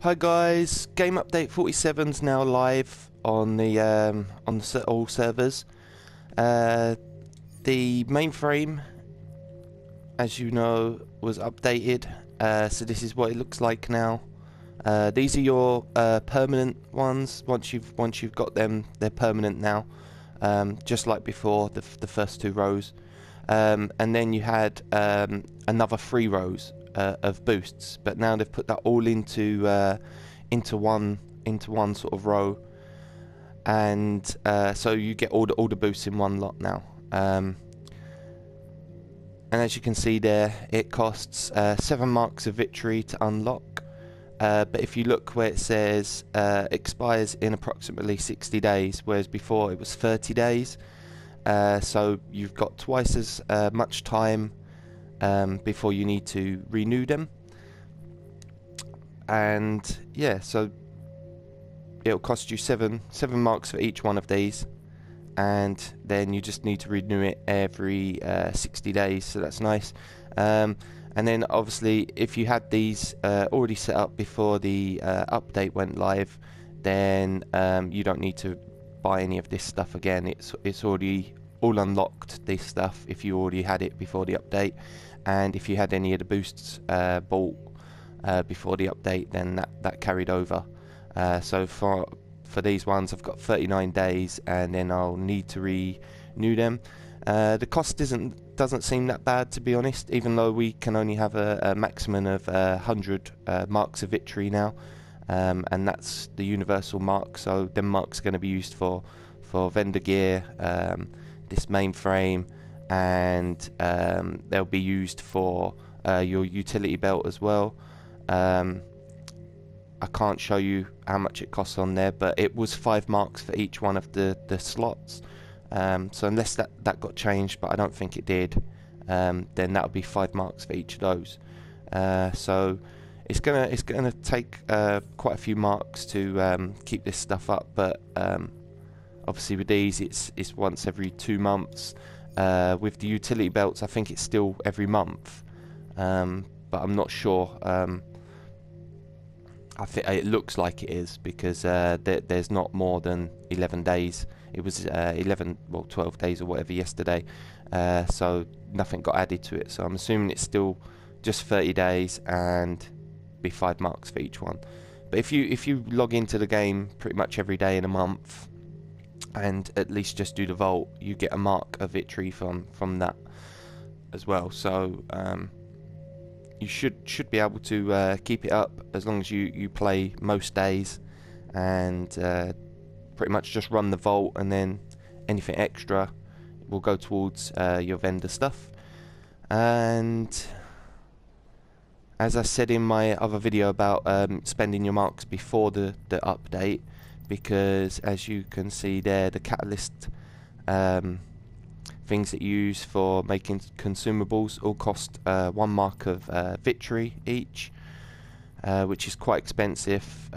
Hi guys, game update 47's now live on the all servers. The mainframe, as you know, was updated. So this is what it looks like now. These are your permanent ones. Once you've got them, they're permanent now. Just like before, the first two rows. And then you had another 3 rows of boosts, but now they've put that all into one sort of row, and so you get all the boosts in one lot now. And as you can see there, it costs 7 marks of victory to unlock. But if you look where it says expires in approximately 60 days, whereas before it was 30 days. So you've got twice as much time before you need to renew them. And yeah, so it'll cost you seven marks for each one of these, and then you just need to renew it every 60 days, so that's nice. And then obviously if you had these already set up before the update went live, then you don't need to buy any of this stuff again. It's already all unlocked, this stuff, if you already had it before the update. And if you had any of the boosts bought before the update, then that carried over. So for these ones I've got 39 days, and then I'll need to renew them. The cost doesn't seem that bad, to be honest, even though we can only have a maximum of 100 marks of victory now. And that's the universal mark, so them marks are going to be used for vendor gear, this mainframe, and they'll be used for your utility belt as well. I can't show you how much it costs on there, but it was 5 marks for each one of the slots. So unless that got changed, but I don't think it did, then that would be 5 marks for each of those. So it's gonna take quite a few marks to keep this stuff up, but obviously with these it's once every 2 months. With the utility belts, I think it's still every month, but I'm not sure. I think it looks like it is, because there's not more than 11 days. It was 12 days or whatever yesterday, so nothing got added to it, so I'm assuming it's still just 30 days and be 5 marks for each one. But if you log into the game pretty much every day in a month and at least just do the vault, you get a mark of victory from that as well. So you should be able to keep it up as long as you play most days, and pretty much just run the vault, and then anything extra will go towards your vendor stuff. And as I said in my other video about spending your marks before the update, because as you can see there, the catalyst things that you use for making consumables all cost 1 mark of victory each, which is quite expensive.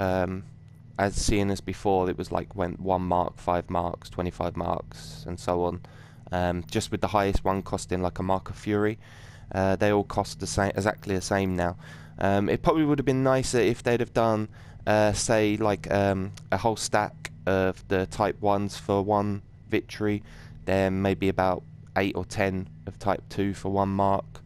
As seeing as before, it was like 1 mark, 5 marks, 25 marks, and so on. Just with the highest one costing like a mark of fury. They all cost the same, exactly the same now. It probably would have been nicer if they'd have done, say, like a whole stack of the type 1s for 1 victory, then maybe about 8 or 10 of type 2 for 1 mark,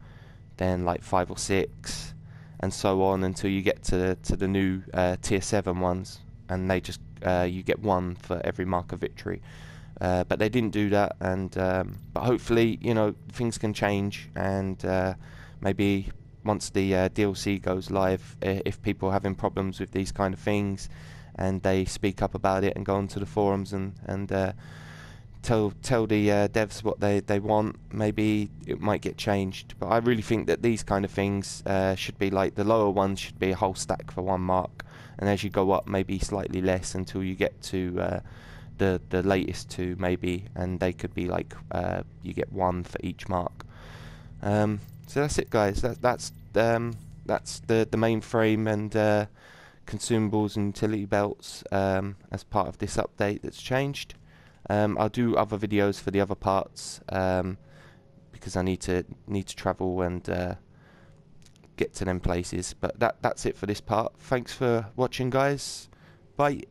then like 5 or 6, and so on until you get to the new tier 7 ones, and they just you get 1 for every mark of victory. But they didn't do that, and but hopefully, you know, things can change, and maybe once the DLC goes live, if people are having problems with these kind of things, and they speak up about it and go onto the forums and tell the devs what they want, maybe it might get changed. But I really think that these kind of things should be like the lower ones should be a whole stack for 1 mark, and as you go up, maybe slightly less until you get to the latest 2 maybe, and they could be like you get 1 for each mark. So that's it, guys. That's the mainframe and consumables and utility belts as part of this update that's changed. I'll do other videos for the other parts because I need to travel and get to them places. But that's it for this part. Thanks for watching, guys. Bye.